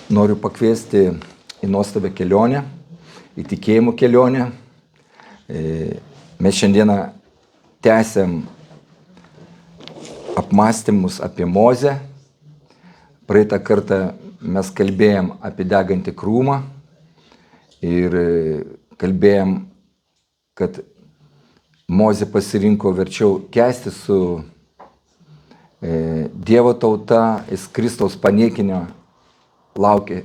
Noriu pakviesti į nuostabią kelionę, į tikėjimo kelionę. Mes šiandieną tęsiam apmąstymus apie Mozę. Praeitą kartą mes kalbėjom apie degantį krūmą ir kalbėjom, kad Mozė pasirinko verčiau kęsti su Dievo tauta, jis Kristaus paniekinio laukė,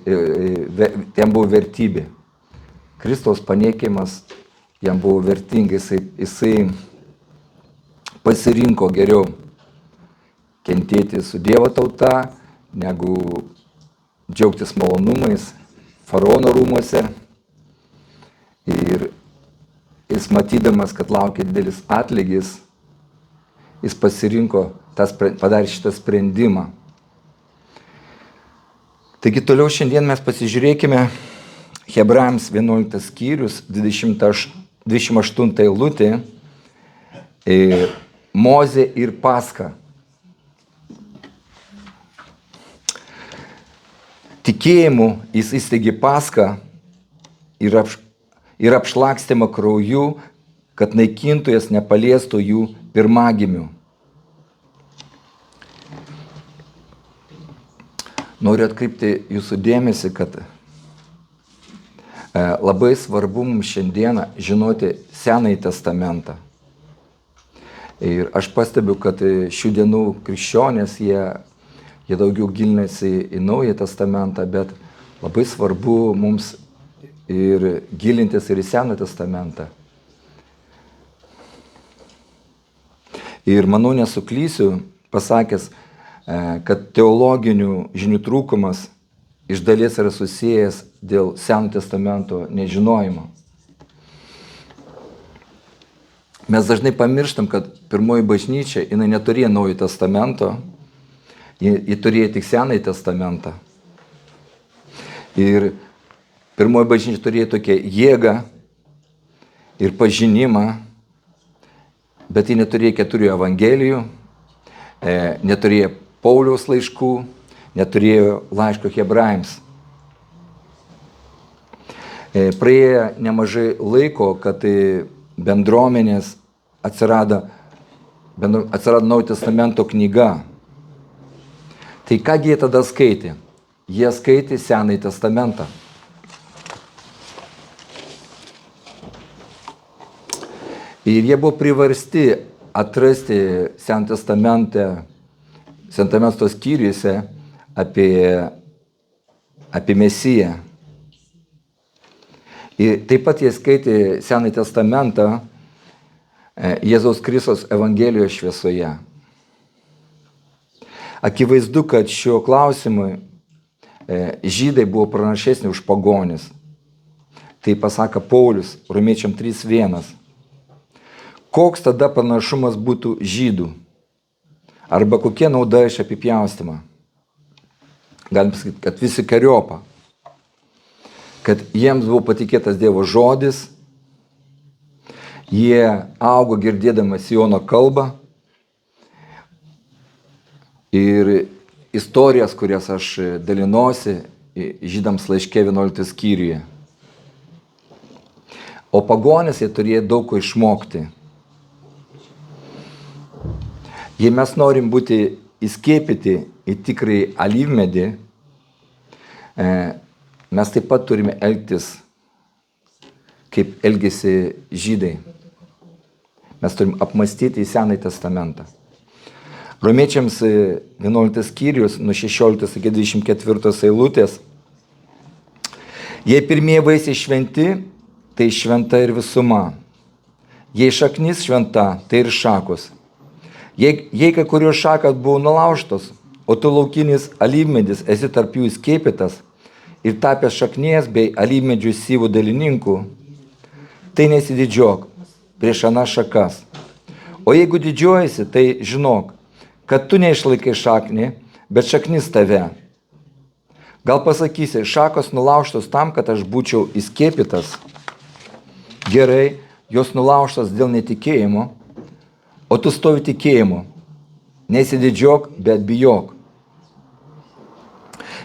jam buvo vertybė. Kristaus paniekimas jam buvo vertinga, jisai pasirinko geriau kentėti su Dievo tauta, negu džiaugtis malonumais faraono rūmuose. Ir jis matydamas, kad laukia didelis atlygis, jis pasirinko, padarė šitą sprendimą. Taigi toliau šiandien mes pasižiūrėkime Hebrajams 11 skyrius, 28 eilutė, Mozė ir Paska. Tikėjimu jis įsteigė Paską ir apšlakstymą krauju, kad naikintojas nepaliestų jų pirmagimių. Noriu atkreipti jūsų dėmesį, kad labai svarbu mums šiandieną žinoti Senąjį testamentą. Ir aš pastebiu, kad šių dienų krikščionės, jie daugiau gilinasi į Naują testamentą, bet labai svarbu mums ir gilintis ir į Seną testamentą. Ir manau, nesuklysiu, pasakęs, kad teologinių žinių trūkumas iš dalies yra susijęs dėl Seno testamento nežinojimo. Mes dažnai pamirštam, kad pirmoji bažnyčia, jinai neturėjo Naujo testamento, ji turėjo tik Senąjį testamentą. Ir pirmoji bažnyčia turėjo tokią jėgą ir pažinimą, bet ji neturėjo 4 evangelijų, neturėjo Pauliaus laiškų, neturėjo laiško Hebrajams. Praėjo nemažai laiko, kad bendruomenės atsirado Naujo testamento knyga. Tai kągi jie tada skaitė? Jie skaitė Senąjį testamentą. Ir jie buvo priversti atrasti Senąjį testamento skyriuose apie Mesiją. Ir taip pat jie skaitė Senąjį testamentą Jėzaus Kristaus Evangelijos šviesoje. Akivaizdu, kad šiuo klausimu žydai buvo pranašesni už pagonis. Tai pasako Paulius Romiečiam 3:1. Koks tada panašumas būtų žydų? Arba kokia nauda iš apipjaustymą? Galim pasakyti, kad visi kariopą. Kad jiems buvo patikėtas Dievo žodis, jie augo girdėdama Siono kalbą ir istorijas, kurias aš dalinosi žydams laiške 11 skyriuje. O pagonys jie turėjo daug ko išmokti. Jei mes norim būti įskiepyti į tikrąjį alyvmedį, mes taip pat turime elgtis, kaip elgėsi žydai. Mes turim apmąstyti į Senąjį testamentą. Romiečiams 11 skyrius, nuo 16 iki 24 eilutės. Jei pirmieji vaisiai šventi, tai šventa ir visuma. Jei šaknis šventa, tai ir šakos. Jei kai kurios šakas buvo nulaužtos, o tu laukinis alyvmedis esi tarp jų įskiepytas ir tapęs šaknies bei alyvmedžių syvų dalininkų, tai nesididžiuok prieš anas šakas. O jeigu didžiuojasi, tai žinok, kad tu neišlaikai šaknį, bet šaknis tave. Gal pasakysi, šakos nulaužtos tam, kad aš būčiau įskiepytas? Gerai, jos nulaužtos dėl netikėjimo, o tu stovi tikėjimu. Nesididžiuok, bet bijok.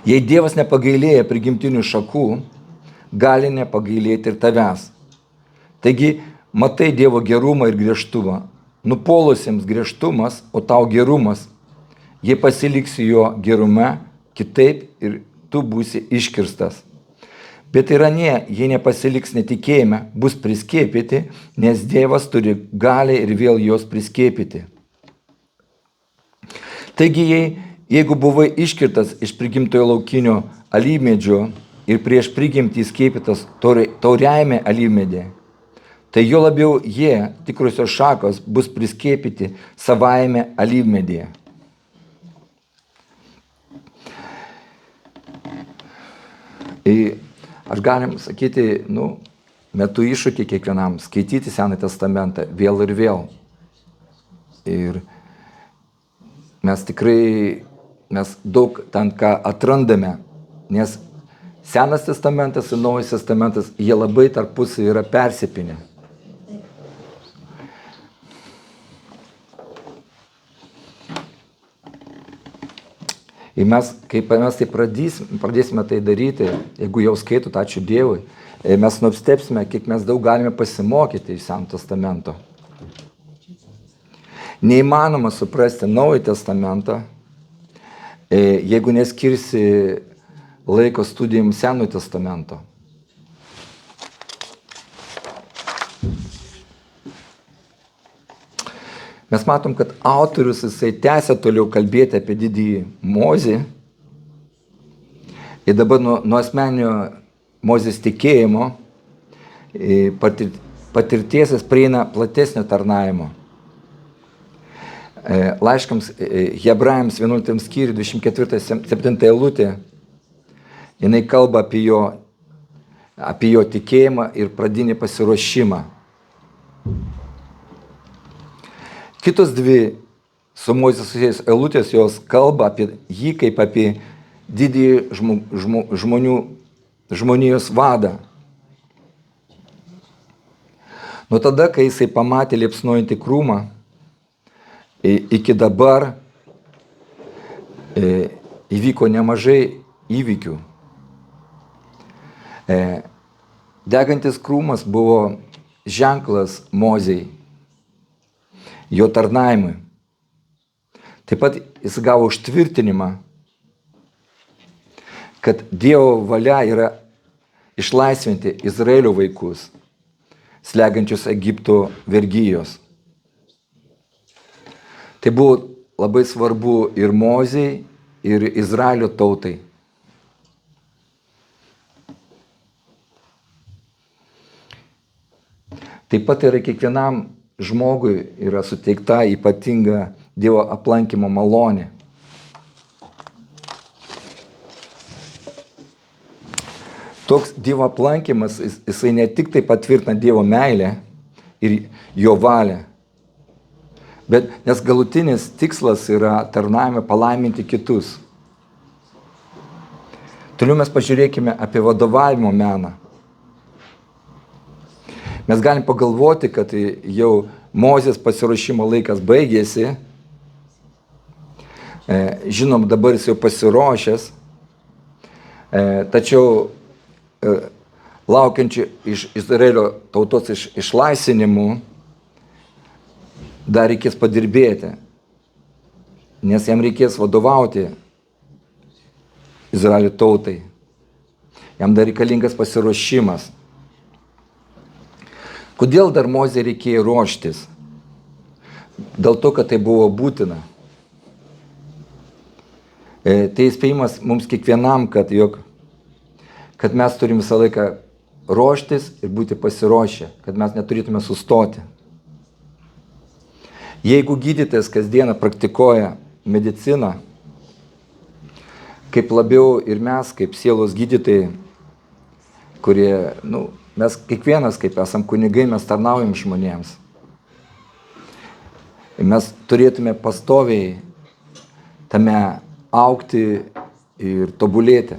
Jei Dievas nepagailėja prigimtinių šakų, gali nepagailėti ir tavęs. Taigi, matai Dievo gerumą ir griežtumą. Nupolusiems griežtumas, o tau gerumas. Jei pasiliksi jo gerume, kitaip ir tu būsi iškirstas. Bet ir anie, jei nepasiliks netikėjime, bus priskiepyti, nes Dievas turi galią ir vėl juos priskiepyti. Taigi, jeigu buvai iškirtas iš prigimtojo laukinio alyvmedžio ir prieš prigimtį skiepytas tauriajame alyvmedėje, tai jo labiau jie, tikrusios šakos, bus priskiepyti savajame alyvmedyje. Aš galim sakyti, metu iššūkį kiekvienam skaityti Senąjį testamentą vėl ir vėl. Ir mes tikrai, daug ten ką atrandame, nes Senas testamentas ir Naujas testamentas, jie labai tarpusai yra persipinę. Ir mes, kai mes tai pradėsime tai daryti, jeigu jau skaitot, ačiū Dievui, mes nustebsime, kiek mes daug galime pasimokyti iš Seno testamento. Neįmanoma suprasti Naują testamentą, jeigu neskirsi laiko studijom Senojo testamento. Mes matom, kad autorius jisai tęsia toliau kalbėti apie didįjį Mozį. Ir dabar nuo asmeninio Mozės tikėjimo patirties jis prieina platesnio tarnavimo. Laiškams Hebrajams 11 skyriui 24-7 eilutė, jinai kalba apie jo tikėjimą ir pradinį pasiruošimą. Kitos dvi su Moze susijęs eilutės, jos kalba apie jį kaip apie didįjį žmonijos vadą. Nuo tada, kai jisai pamatė liepsnojantį krūmą, iki dabar įvyko nemažai įvykių. Degantis krūmas buvo ženklas Mozei, jo tarnavimui. Taip pat jis gavo užtvirtinimą, kad Dievo valia yra išlaisvinti Izraelio vaikus, slegiančius Egipto vergijos. Tai buvo labai svarbu ir Mozei, ir Izraelio tautai. Taip pat yra kiekvienam žmogui yra suteikta ypatinga Dievo aplankymo malonė. Toks Dievo aplankymas, jisai ne tik tai patvirtina Dievo meilę ir jo valią, bet nes galutinis tikslas yra tarnavime palaiminti kitus. Toliau mes pažiūrėkime apie vadovavimo meną. Mes galim pagalvoti, kad jau Mozės pasiruošimo laikas baigėsi. Žinom, dabar jis jau pasiruošęs. Tačiau laukiančių iš Izraelio tautos išlaisvinimų dar reikės padirbėti, nes jam reikės vadovauti Izraelio tautai. Jam dar reikalingas pasiruošimas. Kodėl dar Mozei reikėjo ruoštis? Dėl to, kad tai buvo būtina. Tai įspėjimas mums kiekvienam, kad mes turim visą laiką ruoštis ir būti pasiruošę, kad mes neturėtume sustoti. Jeigu gydytojas kasdieną praktikuoja mediciną, kaip labiau ir mes, kaip sielos gydytojai, kurie, mes kiekvienas, kaip esam kunigai, mes tarnaujam žmonėms. Mes turėtume pastoviai tame augti ir tobulėti.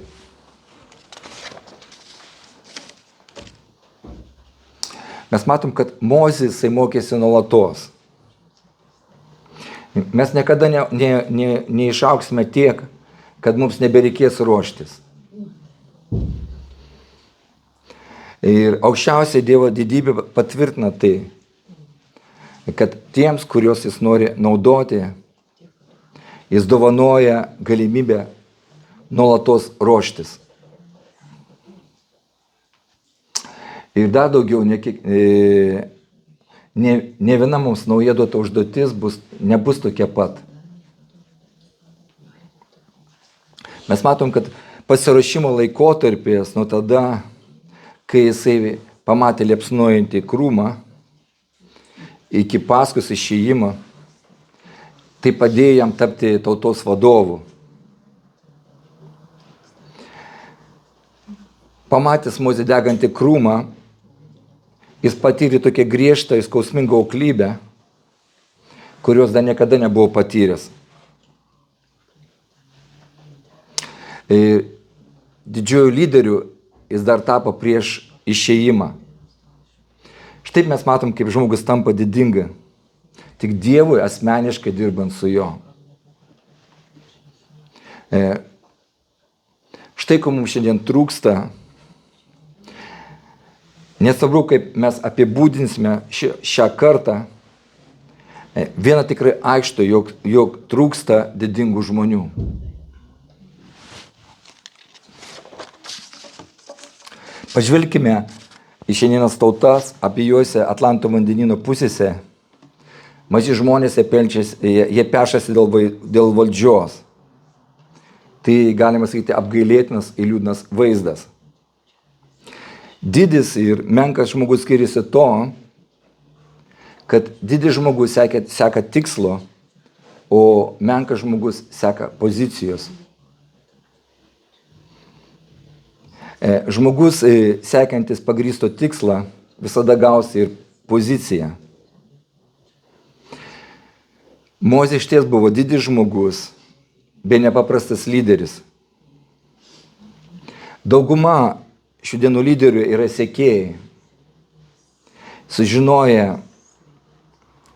Mes matom, kad Mozė mokėsi nuolatos. Mes niekada neišauksime tiek, kad mums nebereikės ruoštis. Ir aukščiausiai Dievo didybė patvirtina tai, kad tiems, kuriuos jis nori naudoti, jis dovanoja galimybę nuolatos ruoštis. Ir dar daugiau, ne viena mums nauja duota užduotis nebus tokia pat. Mes matom, kad pasiruošimo laikotarpis nuo tada, kai jisai pamatė liepsnojantį krūmą, iki paskui išėjimą, tai padėjo jam tapti tautos vadovu. Pamatęs Mozę degantį krūmą, jis patyrė tokią griežtą ir skausmingą auklybę, kurios dar niekada nebuvo patyręs. Didžiuoju lyderiu jis dar tapo prieš išėjimą. Štai mes matom, kaip žmogus tampa didinga, tik Dievui asmeniškai dirbant su jo. Štai ko mums šiandien trūksta. Nesvarbu, kaip mes apibūdinsime šią kartą, viena tikrai aišku, jog trūksta didingų žmonių. Pažvelkime į šiandienos tautas, apie juose Atlanto vandenyno pusėse. Maži žmonės jie pešasi dėl valdžios. Tai, galima sakyti, apgailėtinas ir liūdnas vaizdas. Didis ir menkas žmogus skiriasi to, kad didis žmogus seka tikslo, o menkas žmogus seka pozicijos. Žmogus sekantis pagrįsto tikslą visada gaus ir poziciją. Mozė išties buvo didis žmogus, bei nepaprastas lyderis. Dauguma šių dienų lyderių yra sekėjai. Sužinoję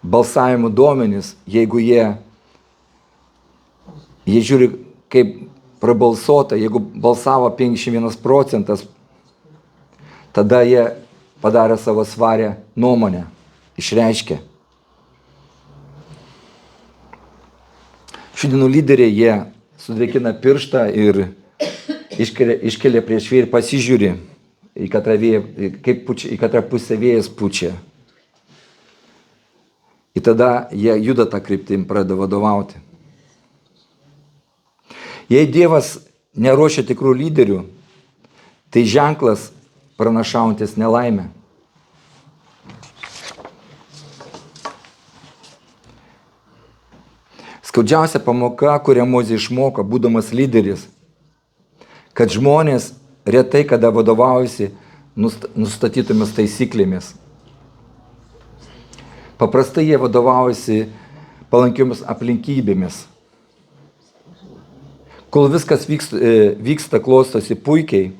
balsavimo duomenis, jeigu jie žiūri, kaip prabalsuota, jeigu balsavo 51%, tada jie padarė savo svarę nuomonę, išreiškė. Šių dienų lyderiai jie sudrėkina pirštą ir iškelia prieš vėją ir pasižiūri, į katrą pusę vėjas pučia. Ir tada jie juda tą kryptim, pradeda vadovauti. Jei Dievas neruošia tikrų lyderių, tai ženklas pranašaujantis nelaimę. Skaudžiausia pamoka, kurią Mozė išmoko, būdamas lyderis, kad žmonės retai kada vadovaujasi nustatytomis taisyklėmis. Paprastai jie vadovaujasi palankiomis aplinkybėmis. Kol viskas vyksta, klostosi puikiai,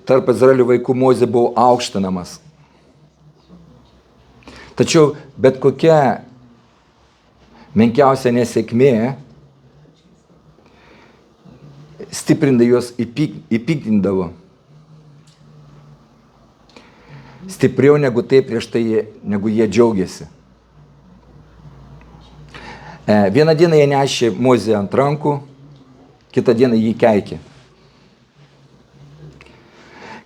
tarp Izraelio vaikų Mozė buvo aukštinamas. Tačiau bet kokia menkiausia nesėkmė stiprindavo juos, įpiktindavo. Stipriau negu tai prieš tai, negu jie džiaugiasi. Vieną dieną jie nešė Mozę ant rankų, kitą dieną jį keikė.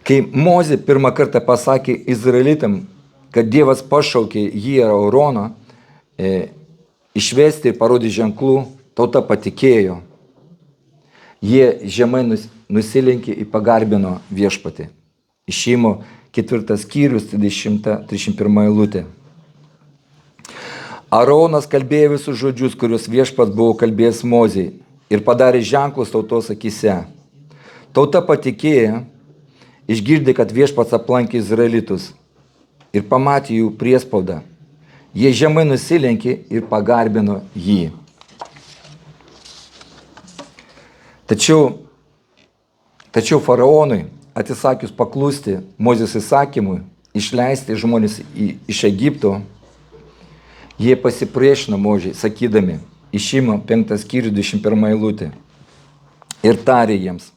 Kai Mozė pirmą kartą pasakė Izraelitam, kad Dievas pašaukė jį ir Aaroną išvesti ir parodyti ženklų, tauta patikėjo. Jie žemai nusilenkė ir pagarbino viešpatį. Išėjimo 4 skyrius, 31 eilutė. Aaronas kalbėjo visus žodžius, kuriuos viešpats buvo kalbėjęs Mozei, ir padarė ženklus tautos akyse. Tauta patikėjo, išgirdė, kad viešpats aplankė Izraelitus ir pamatė jų priespaudą. Jie žemai nusilenkė ir pagarbino jį. Tačiau faraonui, atsisakius paklusti Mozės įsakymui, išleisti žmonės iš Egipto, jie pasipriešino Mozei, sakydami, Išėjimo 5 skyrius 21 eilutė. Ir tarė jiems,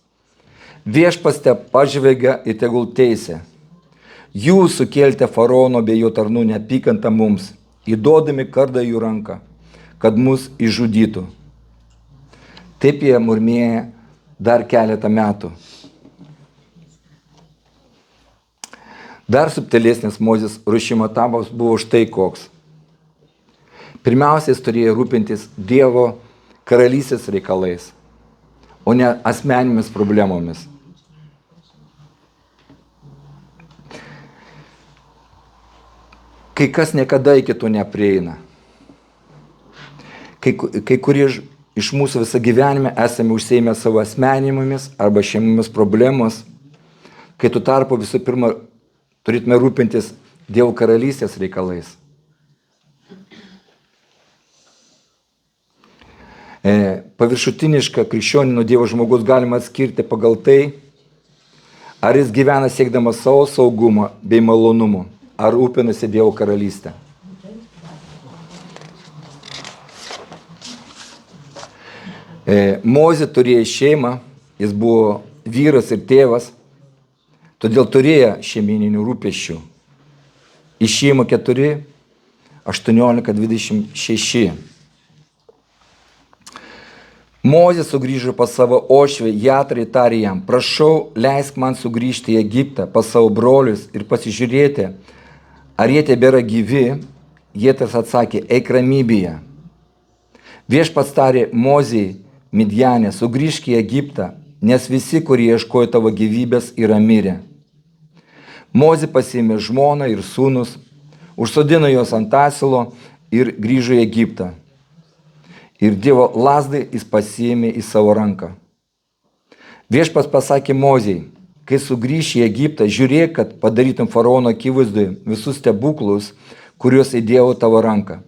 viešpats te pažvelgia ir tegul teisė. Jūs sukėlėte faraono bei jo tarnų neapykantą mums, įduodami kardą jų ranką, kad mus išžudytų. Taip jie murmėja dar keletą metų. Dar subtilesnis Mozės ruošimo etapas buvo štai koks. Pirmiausia, jis turėjo rūpintis Dievo karalystės reikalais, o ne asmeninėmis problemomis. Kai kas niekada iki to neprieina. Kai kurie iš mūsų visą gyvenimą esame užsiėmę savo asmeninėmis arba šeimomis problemos, kai tu tarpu visų pirma turėtume rūpintis Dievo karalystės reikalais. Paviršutinišką krikščionį nuo Dievo žmogus galima atskirti pagal tai, ar jis gyvena siekdamas savo saugumo bei malonumo, ar rūpinasi Dievo karalystę. Mozė turėjo šeimą, jis buvo vyras ir tėvas, todėl turėjo šeimininių rūpesčių. Išėjimo 4, 18, 26. Mozė sugrįžo pas savo ošvę Jatrą ir tarė jam, prašau, leisk man sugrįžti į Egiptą pas savo brolius ir pasižiūrėti, ar jie tebėra gyvi. Jetras atsakė, eik ramybėje. Viešpats tarė Mozei, Midjane, sugrįžk į Egiptą, nes visi, kurie ieškojo tavo gyvybės, yra mirę. Mozė pasiėmė žmoną ir sūnus, užsodino juos ant asilo ir grįžo į Egiptą. Ir Dievo lazdą jis pasiėmė į savo ranką. Viešpats pasakė Mozei, kai sugrįši į Egiptą, žiūrėk, kad padarytum faraono akivaizdoje visus stebuklus, kuriuos įdėjau tavo ranką.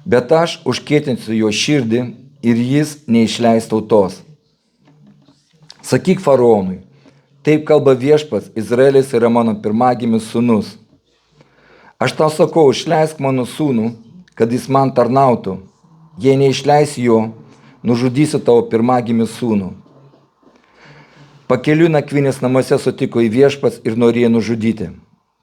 Bet aš užkietinsiu jo širdį ir jis neišleis tautos. Sakyk faraonui, taip kalba Viešpats, Izraelis yra mano pirmagimis sūnus. Aš tau sakau, išleisk mano sūnų, kad jis man tarnautų. Jei neišleis jo, nužudysiu tavo pirmagimį sūnų. Pakeliui nakvynės namuose sutiko į Viešpats ir norėjo nužudyti.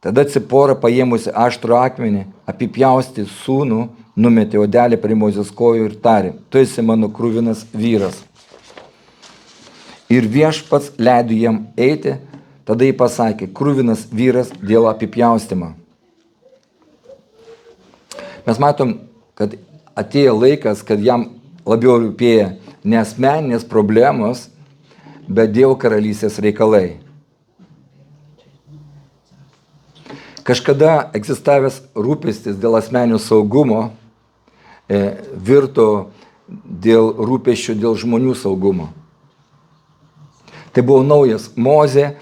Tada Cipora, paėmusi aštrų akmenį, apipjausti sūnų, numetė odelį prie Mozės kojų ir tarė, tu esi mano kruvinas vyras. Ir Viešpats leido jam eiti, tada jį pasakė, kruvinas vyras dėl apipjaustymą. Mes matom, kad atėjo laikas, kad jam labiau rūpėjo ne asmeninės problemos, bet Dievo karalystės reikalai. Kažkada egzistavęs rūpestis dėl asmeninio saugumo virto dėl rūpesčių dėl žmonių saugumo. Tai buvo naujas Mozė,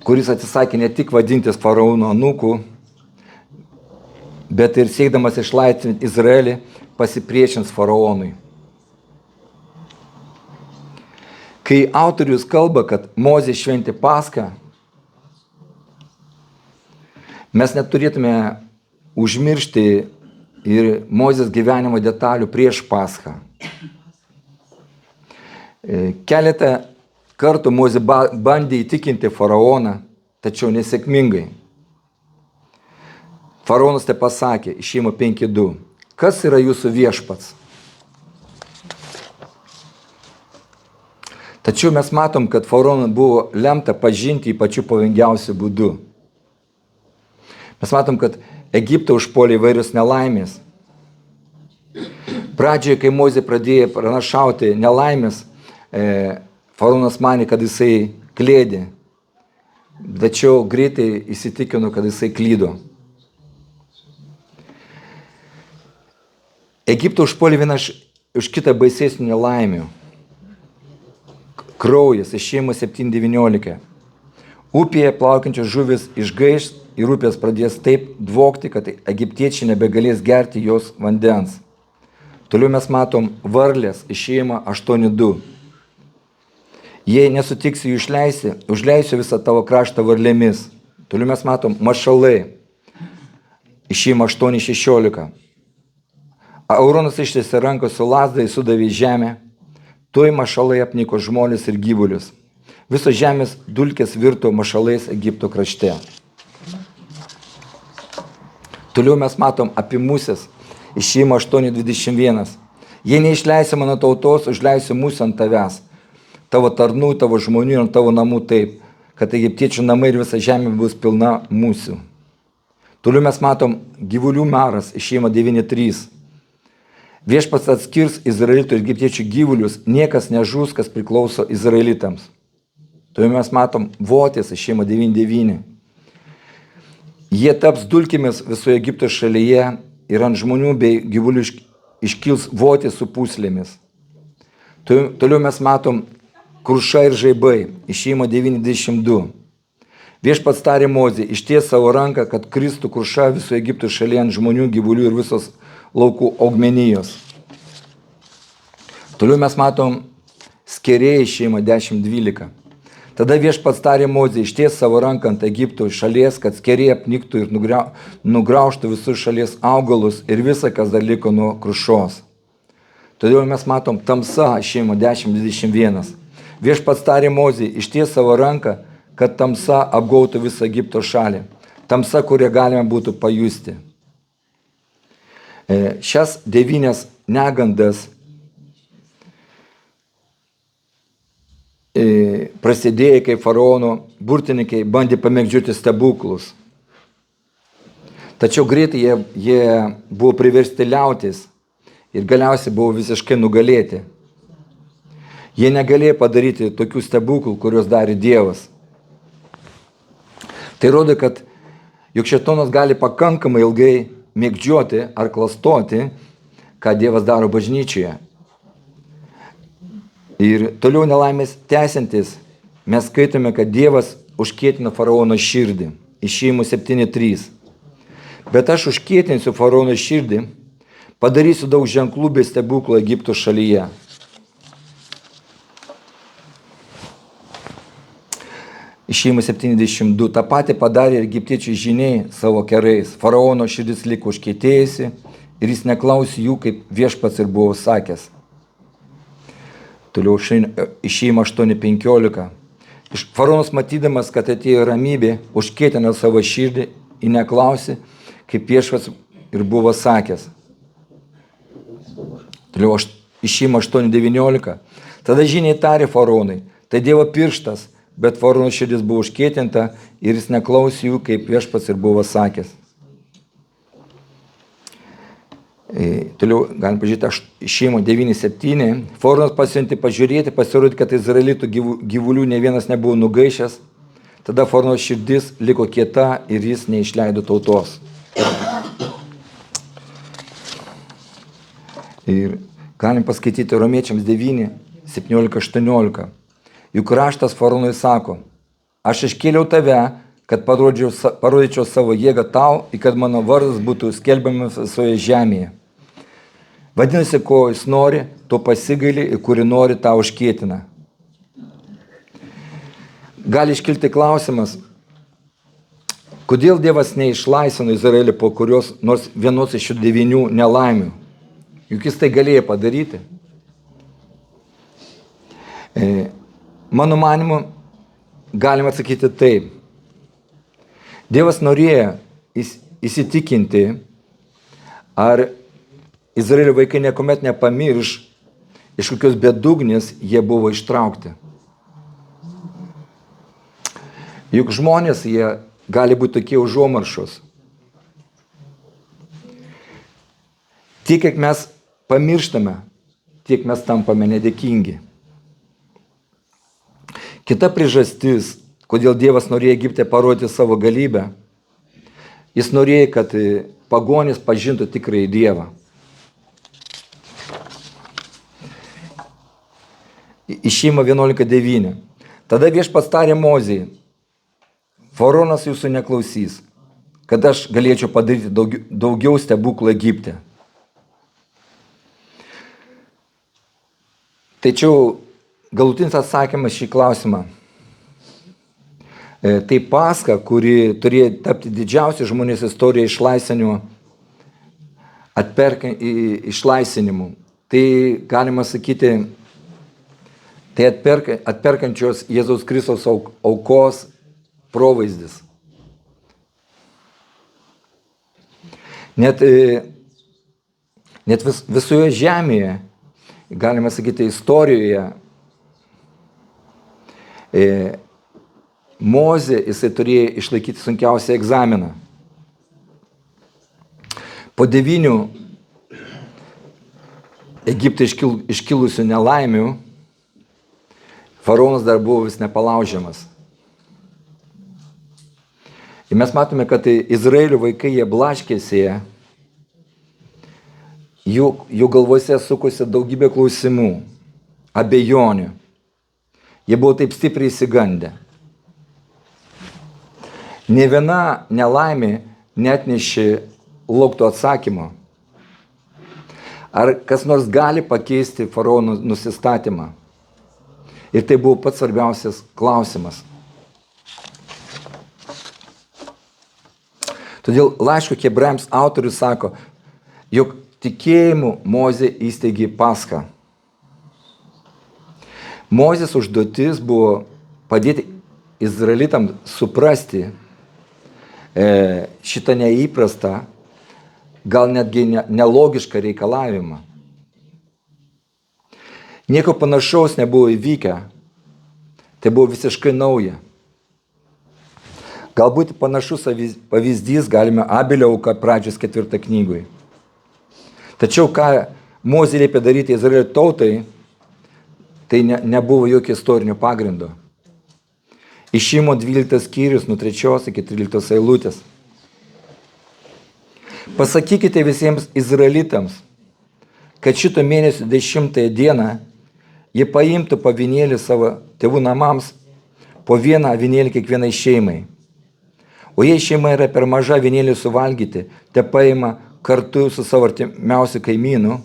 kuris atsisakė ne tik vadintis faraono anūku, bet ir siekdamas išlaisvinti Izraelį pasipriešins faraonui. Kai autorius kalba, kad Mozė šventė Paschą, mes neturėtume užmiršti ir Mozės gyvenimo detalių prieš Paschą. Keletą kartų Mozė bandė įtikinti faraoną, tačiau nesėkmingai. Faraonas te pasakė, Išėjimo 5:2, kas yra jūsų viešpats? Tačiau mes matom, kad faraonui buvo lemta pažinti jį pačiu pavojingiausiu būdu. Mes matom, kad Egiptą užpuolė įvairios nelaimės. Pradžioje, kai Mozė pradėjo pranašauti nelaimės, faraonas manė, kad jisai klėdė. Tačiau greitai įsitikino, kad jisai klydo. Egiptą užpuolė viena už kitą baisesnių nelaimių. Kraujas, Išėjimo 7:19. Upėje plaukiančios žuvis išgaiš ir upės pradės taip dvokti, kad egiptiečiai nebegalės gerti jos vandens. Toliau mes matom varlės, Išėjimo 8:2. Jei nesutiksi jų išleisi, užleisiu visą tavo kraštą varlėmis. Toliau mes matom mašalai, Išėjimo 8:16. Aronas ištiesė ranką su lazda, sudavė į žemę. Tuoj mašalai apniko žmonės ir gyvulius. Visos žemės dulkės virto mašalais Egipto krašte. Toliau mes matom apimusis Išėjimo 8:21. Jei neišleisi mano tautos, užleisiu musę ant tavęs, tavo tarnų, tavo žmonių ir ant tavo namų taip, kad egiptiečių namai ir visa žemė bus pilna musių. Toliau mes matom gyvulių meras Išėjimo 9:3. Viešpats atskirs izraelitų ir egiptiečių gyvulius, niekas nežus, kas priklauso izraelitams. Toliau mes matom votis Išėjimo 9:9. Jie taps dulkėmis visoje Egipto šalyje ir ant žmonių bei gyvulių iškils votis su puslėmis. Toliau mes matom kruša ir žaibai Išėjimo 9:22. Viešpats tarė Mozei, išties savo ranką, kad kristų kruša visoje Egipto šalyje ant žmonių, gyvulių ir visos laukų augmenijos. Toliau mes matom skėrėjai Išėjimo 10:12. Tada Viešpats tarė Mozei, išties savo ranką ant Egipto šalies, kad skėrėjai apniktų ir nugraužtų visus šalies augalus ir visą, kas dar liko nuo krušos. Todėl mes matom tamsa Išėjimo 10:21. Viešpats tarė Mozei, išties savo ranką, kad tamsa apgautų visą Egipto šalį. Tamsa, kurią galime būtų pajusti. Šias 9 negandas prasidėjo, kai faraono burtininkai bandė pamėgdžioti stebuklus. Tačiau greitai jie buvo priversti liautis ir galiausiai buvo visiškai nugalėti. Jie negalėjo padaryti tokių stebuklų, kuriuos darė Dievas. Tai rodo, kad juk šėtonas gali pakankamai ilgai mėgdžioti ar klastoti, ką Dievas daro bažnyčioje. Ir toliau nelaimės tęsiantis, mes skaitome, kad Dievas užkietino faraono širdį. Išėjimo 7:3. Bet aš užkietinsiu faraono širdį, padarysiu daug ženklų bei stebuklų Egipto šalyje. Išėjimo 7:22. Ta pati padarė egiptiečių žyniai savo kerais. Faraono širdis liko užkietėjusi ir jis neklausė jų, kaip Viešpats ir buvo sakęs. Toliau Išėjimo 8:15. Faraonas matydamas, kad atėjo ramybė, užkietino savo širdį ir neklausė, kaip Viešpats ir buvo sakęs. Toliau Išėjimo 8:19. Tada žyniai tarė faraonui, tai Dievo pirštas, bet faraono širdis buvo užkietinta ir jis neklausė jų, kaip Viešpats ir buvo sakęs. Toliau galim pažiūrėti Išėjimo 9:7. Faraonas pasiuntė pažiūrėti, pasirodė, kad izraelitų gyvulių ne vienas nebuvo nugaišęs. Tada faraono širdis liko kieta ir jis neišleido tautos. Ir galim paskaityti Romiečiams 9:17-18. Juk raštas faraonui sako, aš iškėliau tave, kad parodyčiau savo jėgą tau, ir kad mano vardas būtų skelbiamas visoje žemėje. Vadinasi, ko jis nori, to pasigaili ir kuri nori, tą užkietina. Gali iškilti klausimas, kodėl Dievas neišlaisvino Izraelį po kurios nors vienos iš šių 9 nelaimių. Juk jis tai galėjo padaryti. Mano manimu, galima atsakyti taip. Dievas norėjo įsitikinti, ar Izraelio vaikai niekuomet nepamirš, iš kokios bedugnės jie buvo ištraukti. Juk žmonės, jie gali būti tokie užuomaršus. Tiek, kiek mes pamirštame, tiek mes tampame nedėkingi. Kita priežastis, kodėl Dievas norėjo Egipte parodyti savo galybę, jis norėjo, kad pagonys pažintų tikrąjį Dievą. Išėjimo 11:9. Tada Viešpats tarė Mozei, faraonas jūsų neklausys, kad aš galėčiau padaryti daugiau stebuklų Egipte. Tačiau galutinis atsakymas šį klausimą. Tai Paska, kuri turėjo tapti didžiausia žmonės istorija išlaisvinimo, išlaisvinimu. Tai galima sakyti, tai atperkančios Jėzaus Kristaus aukos provaizdis. Net visoje žemėje, galima sakyti, istorijoje, Mozė, jisai turėjo išlaikyti sunkiausią egzaminą. Po 9 Egipte iškilusių nelaimių, faraonas dar buvo vis nepalaužiamas. Ir mes matome, kad Izraelio vaikai, jie blaškėsi, jų galvose sukosi daugybė klausimų, abejonių. Jie buvo taip stipriai įsigandę. Nė viena nelaimė neatnešė laukto atsakymo. Ar kas nors gali pakeisti faraono nusistatymą? Ir tai buvo pats svarbiausias klausimas. Todėl laiško Hebrajams autorius sako, jog tikėjimu Mozė įsteigė Paschą. Mozės užduotis buvo padėti izraelitam suprasti šitą neįprastą, gal netgi nelogišką reikalavimą. Nieko panašaus nebuvo įvykę, tai buvo visiškai nauja. Galbūt panašus pavyzdys galime Abelio auką Pradžios 4 knygoje. Tačiau ką Mozė liepė daryti Izraelio tautai, tai nebuvo jokio istorinio pagrindo. Išėjimo 12 skyrius nuo 3 iki 13 eilutės. Pasakykite visiems izraelitams, kad šito mėnesio 10 dieną jie paimtų po avinėlį savo tėvų namams, po vieną avinėlį kiekvienai šeimai. O jei šeima yra per maža avinėlį suvalgyti, te paima kartu su savo artimiausiu kaimynu,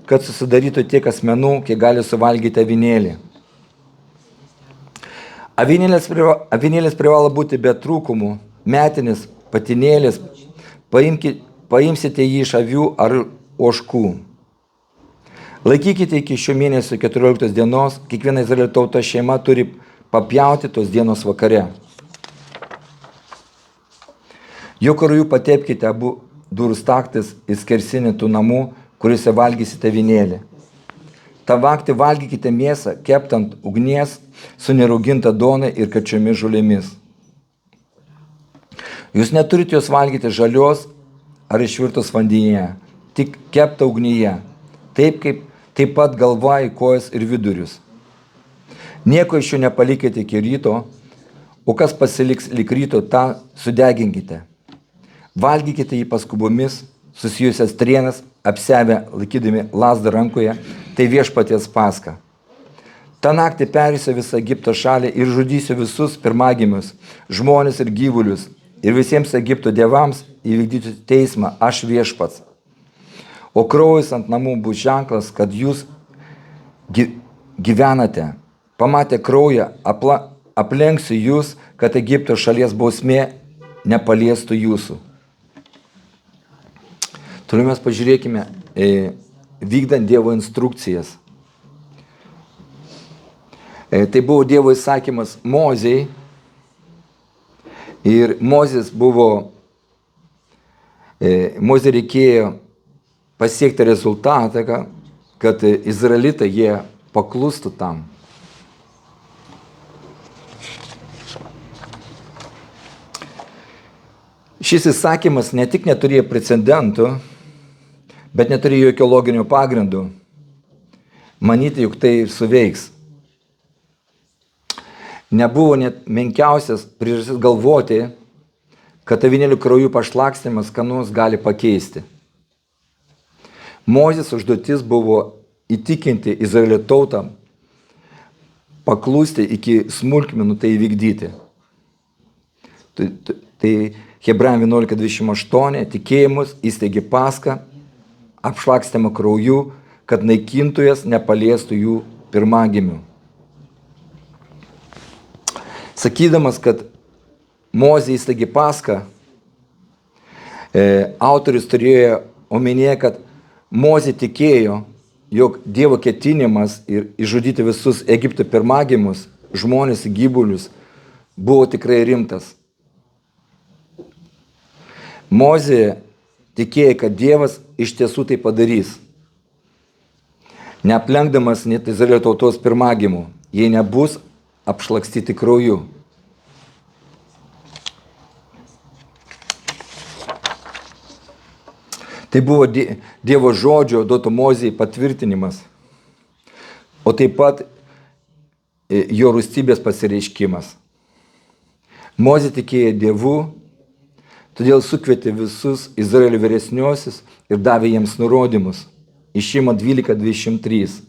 kad susidarytų tiek asmenų, kiek gali suvalgyti avinėlį. Avinėlis privalo būti be trūkumų, metinis, patinėlis, paimsite jį iš avių ar ožkų. Laikykite iki šio mėnesio 14 dienos, kiekviena Izraelio tauta šeima turi papjauti tos dienos vakare. Jo krauju patepkite abu durų staktis į skersinį tų namų, kuriuose valgysite avinėlį. Ta naktį valgykite mėsą, keptant ugnies, su nerauginta duona ir kačiomis žolėmis. Jūs neturite jos valgyti žalios ar išvirtos vandenyje, tik kepta ugnyje, taip pat galva, kojas ir vidurius. Nieko iš jų nepalikite iki ryto, o kas pasiliks lik ryto, tą sudeginkite. Valgykite jį paskubomis, susijusias trienas, apsevę laikydami lazdą rankoje, tai viešpaties Paschą. Ta naktį perėsiu visą Egipto šalį ir žudysiu visus pirmagimius, žmones ir gyvulius, ir visiems Egipto dievams įvykdysiu teismą, aš viešpats. O kraujas ant namų bus ženklas, kad jūs gyvenate. Pamatę kraują, aplenksiu jūs, kad Egipto šalies bausmė nepaliestų jūsų. Toliau mes pažiūrėkime, vykdant Dievo instrukcijas. Tai buvo Dievo įsakymas Mozei ir Mozė reikėjo pasiekti rezultatą, kad izraelitai jie paklustų tam. Šis įsakymas ne tik neturėjo precedentų, bet neturėjo jokio loginio pagrindų. Manyti, juk tai suveiks. Nebuvo net menkiausias priežastis galvoti, kad avinėlių krauju pašlakstymas ką nors gali pakeisti. Mozės užduotis buvo įtikinti Izraelio tautą, paklusti iki smulkmenų tai įvykdyti. Tai Hebrajam 11:28 tikėjimus įsteigė Paschą, apšlakstymą krauju, kad naikintojas nepaliestų jų pirmagimių. Sakydamas, kad Mozė įsteigė Paschą, autorius turėjo omenyje, kad Mozė tikėjo, jog Dievo ketinimas ir išžudyti visus Egipto pirmagimus, žmonės ir gyvulius, buvo tikrai rimtas. Mozė tikėjo, kad Dievas iš tiesų tai padarys, neaplenkdamas net Izraelio tautos pirmagimų, jei nebus apšlakstyti krauju. Tai buvo Dievo žodžio duoto Mozei patvirtinimas, o taip pat jo rūstybės pasireiškimas. Mozė tikėjo Dievu, todėl sukvietė visus Izraelio vyresniuosius ir davė jiems nurodymus. Išėjimo 12:23.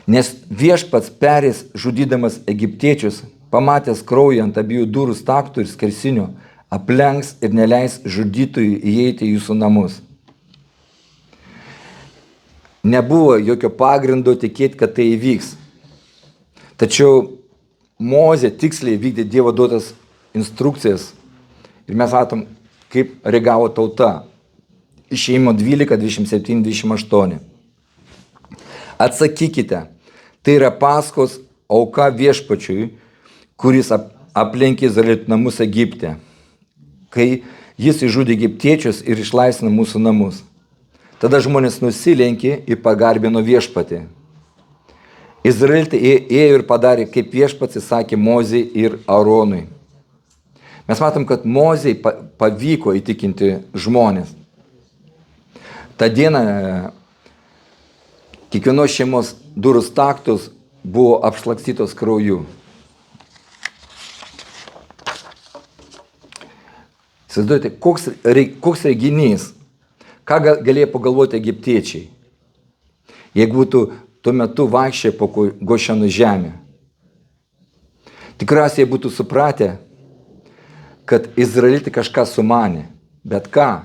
Nes viešpats perės žudydamas egiptiečius, pamatęs kraują ant abiejų durų staktų ir skersinių, aplenks ir neleis žudytojui įeiti į jūsų namus. Nebuvo jokio pagrindo tikėti, kad tai įvyks. Tačiau Mozė tiksliai vykdė Dievo duotas instrukcijas ir mes matom, kaip reagavo tauta. Išėjimo 12:27-28. Atsakykite, tai yra Paskos auka viešpačiui, kuris aplenkė Izraelio namus Egipte, kai jis išžudė egiptiečius ir išlaisvino mūsų namus. Tada žmonės nusilenkė ir pagarbino viešpatį. Izraelitai ėjo ir padarė, kaip viešpats įsakė Mozei ir Aronui. Mes matom, kad Mozei pavyko įtikinti žmonės. Ta diena kiekvienos šeimos durų staktos buvo apšlakstytos krauju. Įsivaizduojate, koks reginys, ką galėjo pagalvoti egiptiečiai, jeigu būtų tuo metu vaikščioję po Gošeno žemę. Tikriausiai būtų supratę, kad Izraelitai kažką sumanė, bet ką.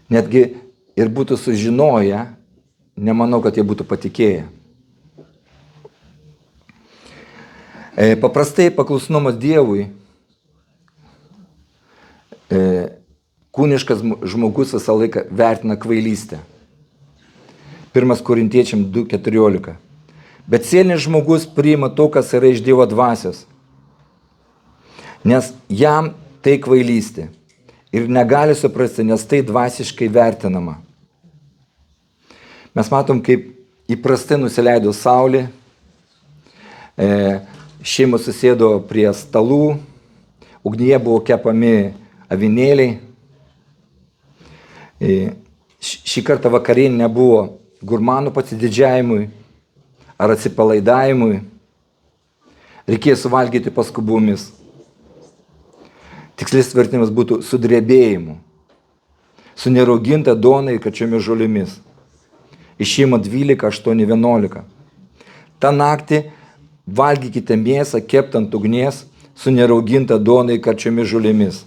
Netgi ir būtų sužinoję, nemanau, kad jie būtų patikėję. Paprastai paklusnumas Dievui, kūniškas žmogus visą laiką vertina kvailystę. 1 Korintiečiam 2:14. Bet sielinis žmogus priima to, kas yra iš Dievo dvasios, nes jam tai kvailystė. Ir negali suprasti, nes tai dvasiškai vertinama. Mes matom, kaip įprastai nusileido saulė, šeimos susėdo prie stalų, ugnyje buvo kepami avinėliai. Šį kartą vakarienė nebuvo gurmanų pasididžiavimui ar atsipalaidavimui. Reikėjo suvalgyti paskubomis. Tikslis vertimas būtų su drebėjimu, su nerauginta duona ir kačiomis žolėmis. Išėjimo 12:8-11. Ta naktį valgykite mėsą keptą ant ugnies su nerauginta duona ir kačiomis žolėmis.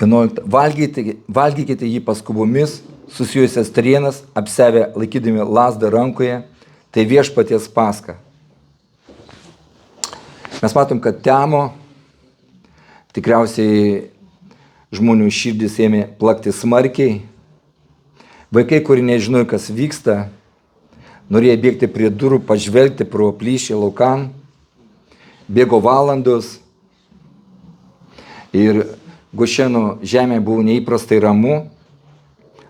11. Valgykite jį paskubomis, susijusias trienas, apsevę laikydami lazdą rankoje, tai viešpaties Paska. Mes matom, kad temo tikriausiai žmonių širdis ėmė plakti smarkiai. Vaikai, kurie nežinojo, kas vyksta, norėjo bėgti prie durų, pažvelgti pro plyšį laukan, bėgo valandos ir Gošeno žemė buvo neįprastai ramu.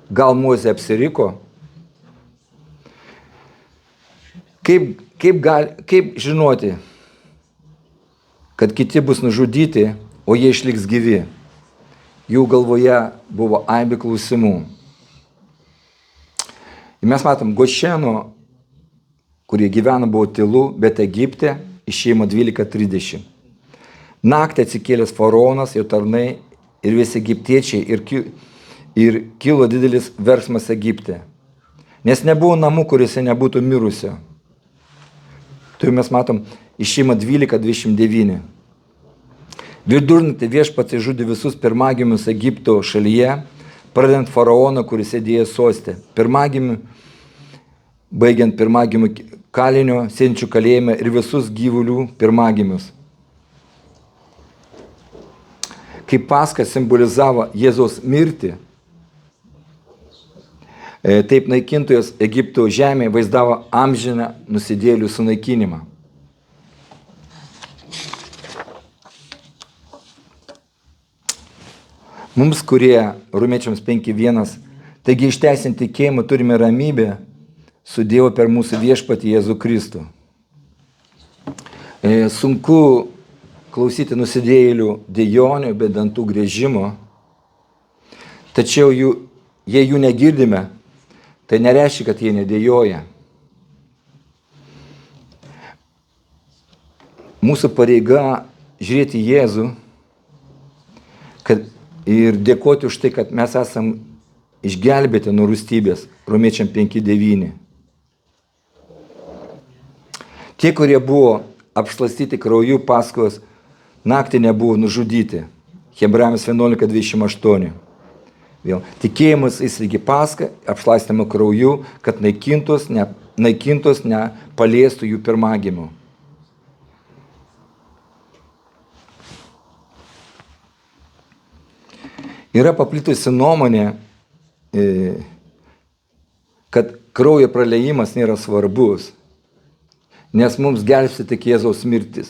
Gal Mozė apsiriko? Kaip žinoti, kad kiti bus nužudyti, o jie išliks gyvi? Jų galvoje buvo aibė klausimų. Ir mes matom, Gošeno, kurie gyveno, buvo tylu, bet Egipte išėjimo 12:30. Naktį atsikėlęs faraonas, jo tarnai ir visi egiptiečiai ir kilo didelis verksmas Egipte, nes nebuvo namų, kuriuose nebūtų mirusio. Tai mes matom išėjimo 12:29. Vidurnaktį viešpats išžudė visus pirmagimius Egipto šalyje, pradedant faraoną, kuris sėdėjo soste, pirmagimių, baigiant pirmagimių kalinio, sėdinčių kalėjime ir visus gyvulių pirmagimius. kaip Paska simbolizavo Jėzaus mirtį, taip naikintojas Egipto žemėje vaizdavo amžiną nusidėjėlių sunaikinimą. Mums, kurie Romiečiams 5.1, taigi išteisinti tikėjimą turime ramybę su Dievu per mūsų viešpatį Jėzų Kristų. Sunku klausyti nusidėjėlių dejonių be dantų griežimo, tačiau jei jų negirdime, tai nereiškia, kad jie nedėjoja. Mūsų pareiga žiūrėti Jėzų ir dėkoti už tai, kad mes esam išgelbėti nuo rūstybės. Romiečiam 5.9. Tie, kurie buvo apšlastyti krauju Paskos, naktį nebuvo nužudyti. Hebrajams 11.28. Vėl. Tikėjimas įsigi Paską, apšlastymą krauju, kad naikintos nepaliestų jų pirmagimių. Yra paplitusi nuomonė, kad kraujo praleimas nėra svarbus, nes mums gelbsti tik Jėzaus mirtis.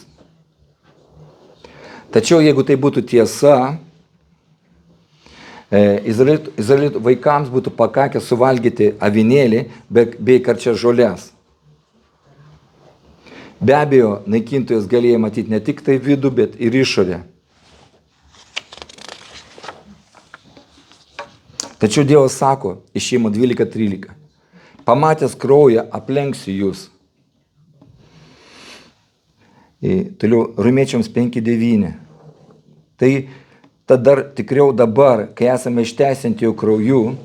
Tačiau jeigu tai būtų tiesa, Izraelitų vaikams būtų pakakę suvalgyti avinėlį bei karčias žolės. Be abejo, naikintojas galėjo matyti ne tik tai vidų, bet ir išorę. Tačiau Dievas sako, Išėjimo 12.13, pamatęs kraują aplenksiu jūs. Toliau Romiečiams 5.9. Tai tada tikriau dabar, kai esame išteisinti jau krauju,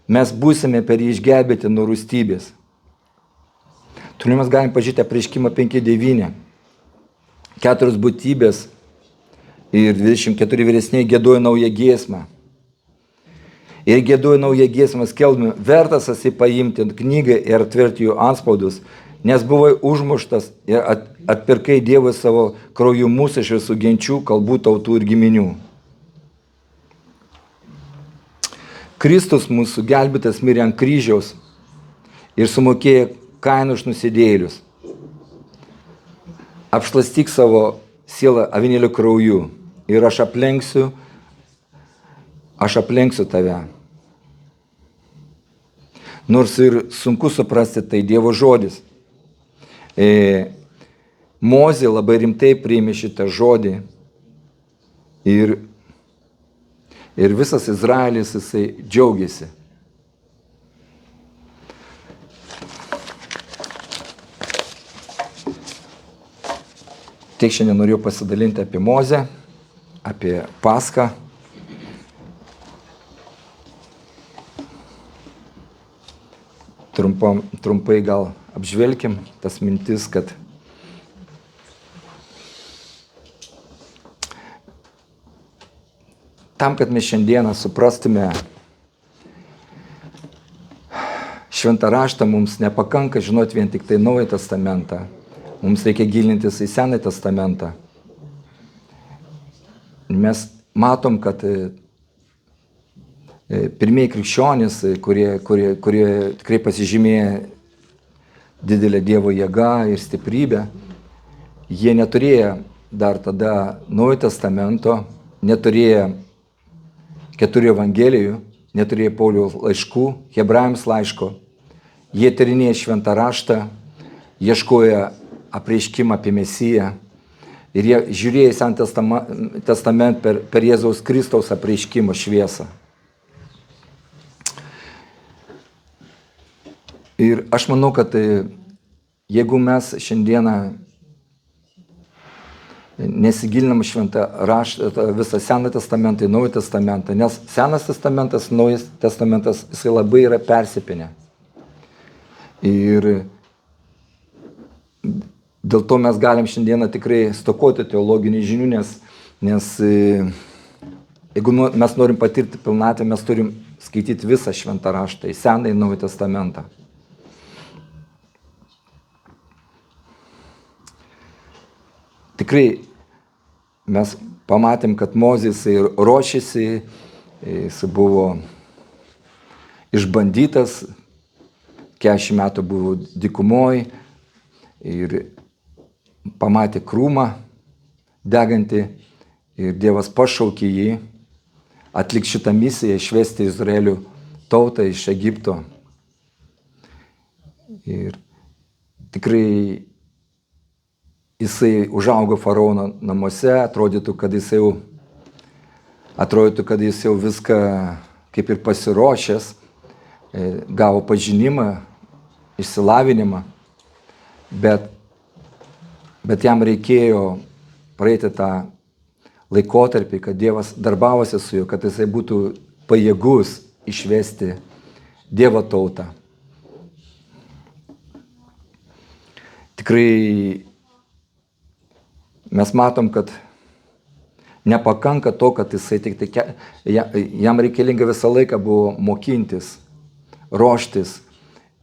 mes būsime per jį išgelbėti nuo rūstybės. Toliau mes galim pažiūrėti Apreiškimą 5.9. 4 būtybės ir 24 vyresniai giedojo naują giesmę. Ir giedojo naują giesmę skelbdami, vertas esi paimti knygą ir atverti jų anspaudus, nes buvai užmuštas ir atpirkai Dievui savo krauju mūsų iš visų genčių, kalbų, tautų ir giminių. Kristus mūsų gelbėtas mirė ant kryžiaus ir sumokėjo kainą už nusidėjėlius. Apšlastyk savo sielą avinėlio krauju ir aš aplenksiu tave. Nors ir sunku suprasti, tai Dievo žodis. Mozė labai rimtai priėmė šitą žodį ir visas Izraelis jisai džiaugiasi. Tiek šiandien norėjau pasidalinti apie Mozę, apie Paską. Trumpai gal apžvelkim tas mintis, kad tam, kad mes šiandieną suprastume šventą raštą, mums nepakanka žinoti vien tik tai Naują testamentą. Mums reikia gilintis į Senąjį testamentą. Mes matom, kad pirmieji krikščionys, kurie tikrai pasižymėjo didelę Dievo jėgą ir stiprybę, jie neturėjo dar tada Naujojo testamento, neturėjo 4 evangelijų, neturėjo Pauliaus laiškų, Hebrajams laiško. Jie tyrinėjo šventą raštą, ieškojo apreiškimą apie Mesiją ir jie žiūrėjo į Senąjį testamentą per Jėzaus Kristaus apreiškimo šviesą. Ir aš manau, kad jeigu mes šiandieną nesigilinam šventą raštą, visą Senąjį testamentą, Naują testamentą, nes Senas testamentas, Naujas testamentas, jisai labai yra persipynę. Ir dėl to mes galim šiandieną tikrai stokoti teologinių žinių, nes jeigu mes norim patirti pilnatvę, mes turim skaityti visą šventą raštą, į Senąjį, Naują testamentą. Tikrai mes pamatėm, kad Mozė jisai ruošėsi, jisai buvo išbandytas, 40 metų buvo dykumoj ir pamatė krūmą degantį ir Dievas pašaukė jį atlikti šitą misiją, išvesti Izraelio tautą iš Egipto. Ir tikrai jisai užaugo faraono namuose, atrodytų, kad jis jau viską kaip ir pasiruošęs, gavo pažinimą, išsilavinimą, bet jam reikėjo praeiti tą laikotarpį, kad Dievas darbavosi su juo, kad jisai būtų pajėgus išvesti Dievo tautą. Tikrai mes matom, kad nepakanka to, kad jisai jam reikalinga visą laiką buvo mokintis, ruoštis.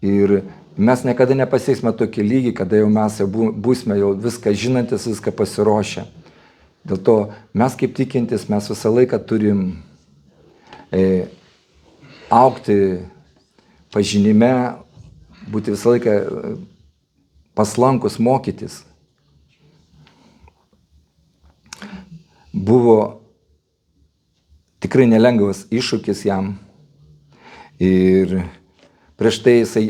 Ir mes niekada nepasieksime tokį lygį, kada jau mes jau būsime jau viską žinantis, viską pasiruošę. Dėl to mes kaip tikintis, mes visą laiką turim augti pažinime, būti visą laiką paslankus mokytis. Buvo tikrai nelengvas iššūkis jam ir prieš tai jisai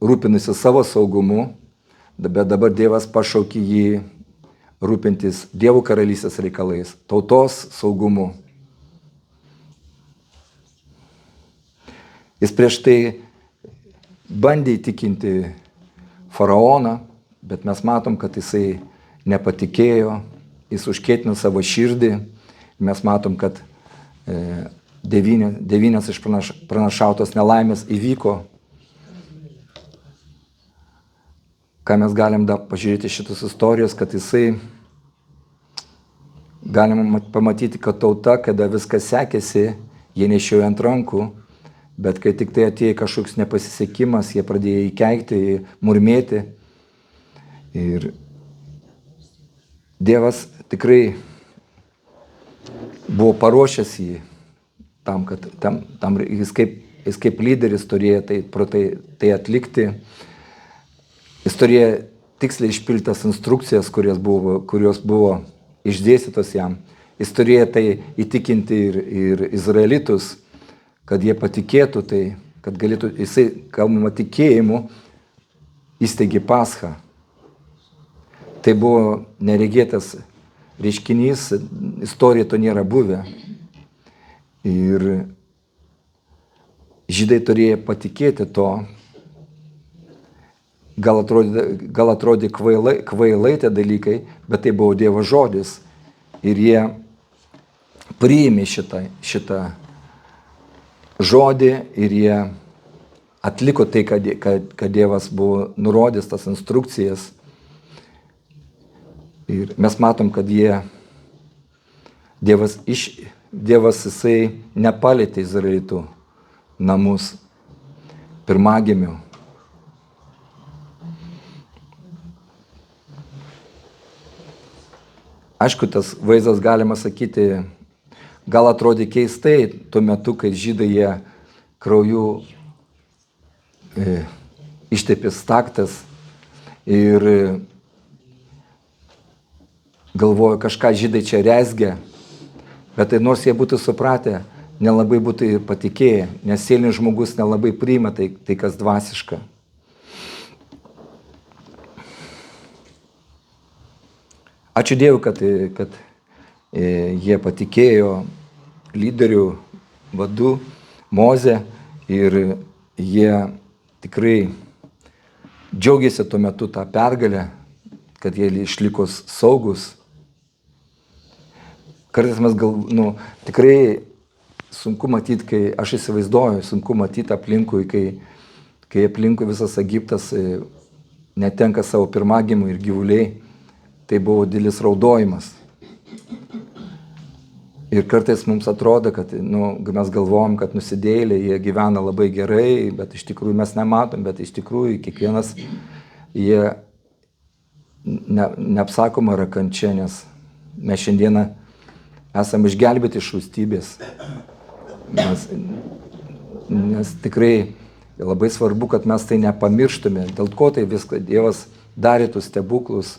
rūpinasi savo saugumu, bet dabar Dievas pašaukė jį rūpintis Dievo karalystės reikalais, tautos saugumu. Jis prieš tai bandė įtikinti faraoną, bet mes matom, kad jisai nepatikėjo, jis užkietino savo širdį. Mes matom, kad 9 iš pranašautos nelaimės įvyko. Ką mes galim pažiūrėti šitas istorijos, kad jisai, galima pamatyti, kad tauta, kada viskas sekėsi, jie nešiojo ant rankų, bet kai tik tai atėjo kažkoks nepasisekimas, jie pradėjo įkeikti, murmėti. Ir Dievas tikrai buvo paruošęs jį tam, kad jis kaip lyderis turėjo tai atlikti. Jis turėjo tiksliai išpildytas instrukcijas, kurios buvo išdėstytos jam. Jis turėjo tai įtikinti ir izraelitus, kad jie patikėtų tai, kad galėtų, jisai, kalbama tikėjimu, įsteigė Paschą. Tai buvo neregėtas reiškinys, istorija to nėra buvę. Ir žydai turėjo patikėti to. Gal atrodė kvailai tie dalykai, bet tai buvo Dievo žodis. Ir jie priėmė šitą žodį ir jie atliko tai, kad Dievas buvo nurodęs tas instrukcijas. Ir mes matom, kad Dievas jisai nepalėtė izraelitų namus pirmagimių. Aišku, tas vaizdas, galima sakyti, gal atrodė keistai tuo metu, kai žydai jie krauju ištepė staktas ir galvojo, kažką žydai čia rezgia, bet tai nors jie būtų supratę, nelabai būtų ir patikėję, nes sielinis žmogus nelabai priima tai kas dvasiška. Ačiū Dievui, kad jie patikėjo lyderių, vadų, Mozę ir jie tikrai džiaugiasi tuo metu tą pergalę, kad jie išliko saugus. Kartais mes tikrai sunku matyti, kai aš įsivaizduoju, sunku matyti aplinkui, kai aplinkui visas Egiptas netenka savo pirmagimių ir gyvuliai. Tai buvo didelis raudojimas. Ir kartais mums atrodo, kad mes galvojam, kad nusidėjėliai, jie gyvena labai gerai, bet iš tikrųjų mes nematom, bet iš tikrųjų kiekvienas, jie neapsakoma yra kančia, nes Mes šiandieną esame išgelbėti iš rūstybės. Nes tikrai labai svarbu, kad mes tai nepamirštume. Dėl ko tai viską Dievas darė tus stebuklus,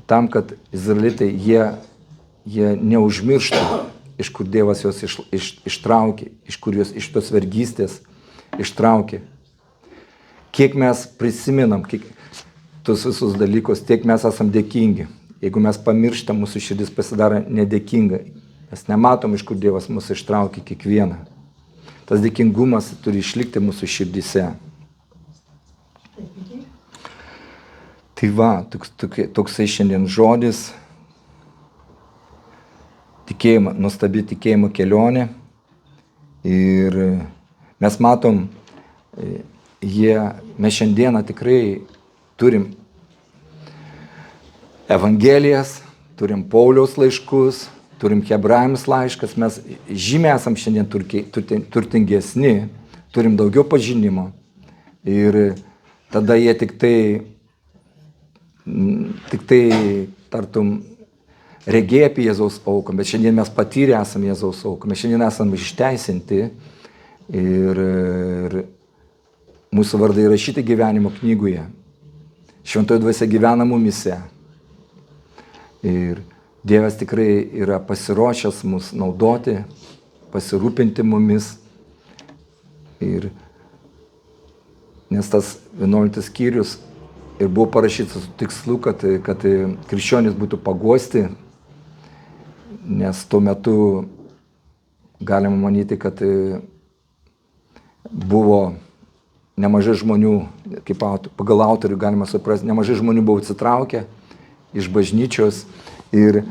tam, kad izraelitai jie neužmirštų, iš kur Dievas juos ištraukė, iš kur juos iš tos vergystės ištraukė. Kiek mes prisimenam tus visus dalykus, tiek mes esam dėkingi. Jeigu mes pamirštam, mūsų širdis pasidaro nedėkinga. Mes nematom, iš kur Dievas mūsų ištraukė kiekvieną. Tas dėkingumas turi išlikti mūsų širdise. Tai va, toksai šiandien žodis. Tikėjimo, nuostabi tikėjimo kelionė. Ir mes matom, mes šiandieną tikrai turim Evangelijas, turim Pauliaus laiškus, turim Hebrajams laiškas, mes žymiai esam šiandien turtingesni, turim daugiau pažinimo. Ir tada jie tik tai tartum regėjo apie Jėzaus auką, bet šiandien mes patyrę esam Jėzaus auką, mes šiandien esam išteisinti ir mūsų vardai įrašyti gyvenimo knygoje. Šventoji dvasia gyvena mumise. Ir Dievas tikrai yra pasiruošęs mus naudoti, pasirūpinti mumis. Ir nes tas 11 skyrius ir buvo parašytas su tikslu, kad krikščionys būtų paguosti, nes tuo metu galima manyti, kad buvo nemažai žmonių, kaip pagal autorių galima suprasti, nemažai žmonių buvo atsitraukę iš bažnyčios ir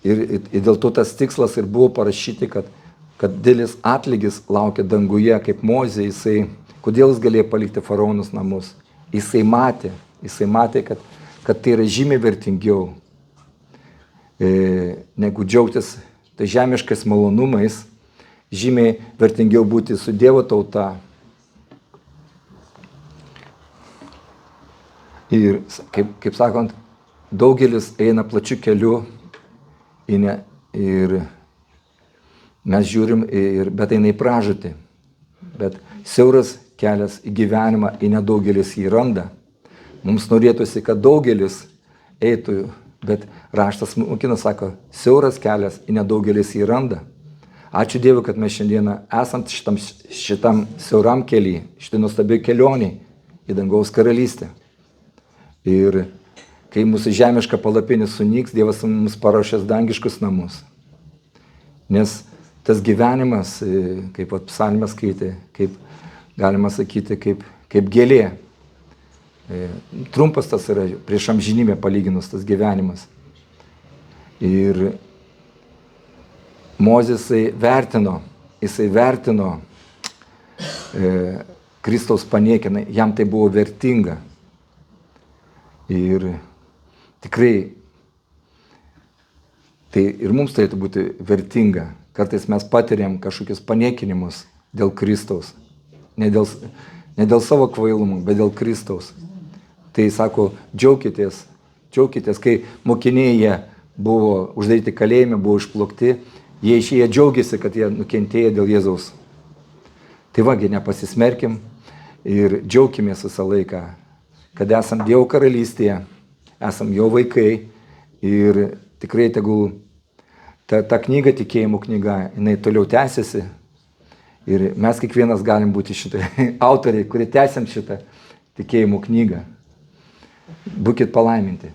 dėl to tas tikslas ir buvo parašyti, kad didelis atlygis laukia danguje, kaip Mozė, kodėl jis galėjo palikti faraonus namus. Jisai matė, kad tai yra žymiai vertingiau negu džiaugtis tai žemiškais malonumais, žymiai vertingiau būti su Dievo tauta. Ir, kaip sakant, daugelis eina plačiu keliu ir mes žiūrim, bet eina į pražūtį. Bet siauras kelias į gyvenimą, į nedaugelis jį randa. Mums norėtųsi, kad daugelis eitų, bet raštas mokina sako, siauras kelias į nedaugelis jį randa. Ačiū Dievui, kad mes šiandieną esant šitam siauram keliui, šitai nuostabiai kelioniai į dangaus karalystę. Ir kai mūsų žemiška palapinė sunyks, Dievas mums paruošęs dangiškus namus. Nes tas gyvenimas, kaip psalmė skaitė, kaip galima sakyti, kaip gėlė. Trumpas tas yra prieš amžinybę palyginus tas gyvenimas. Ir Mozė jisai vertino Kristaus paniekinai, jam tai buvo vertinga. Ir tikrai tai ir mums turėtų būti vertinga. Kartais mes patiriam kažkokius paniekinimus dėl Kristaus. Ne dėl savo kvailumo, bet dėl Kristaus. Tai sako, džiaukitės, kai mokiniai jie buvo uždaryti kalėjime, buvo išplukti, jie išėję džiaugiasi, kad jie nukentėjo dėl Jėzaus. Tai vagi, nepasismerkim ir džiaukimės visą laiką, kad esam Dievo karalystėje, esam jo vaikai ir tikrai tegul ta knyga, tikėjimo knyga, jinai toliau tęsiasi ir mes kiekvienas galim būti šitai autoriai, kurie tęsiam šitą tikėjimo knygą. Būkit palaiminti.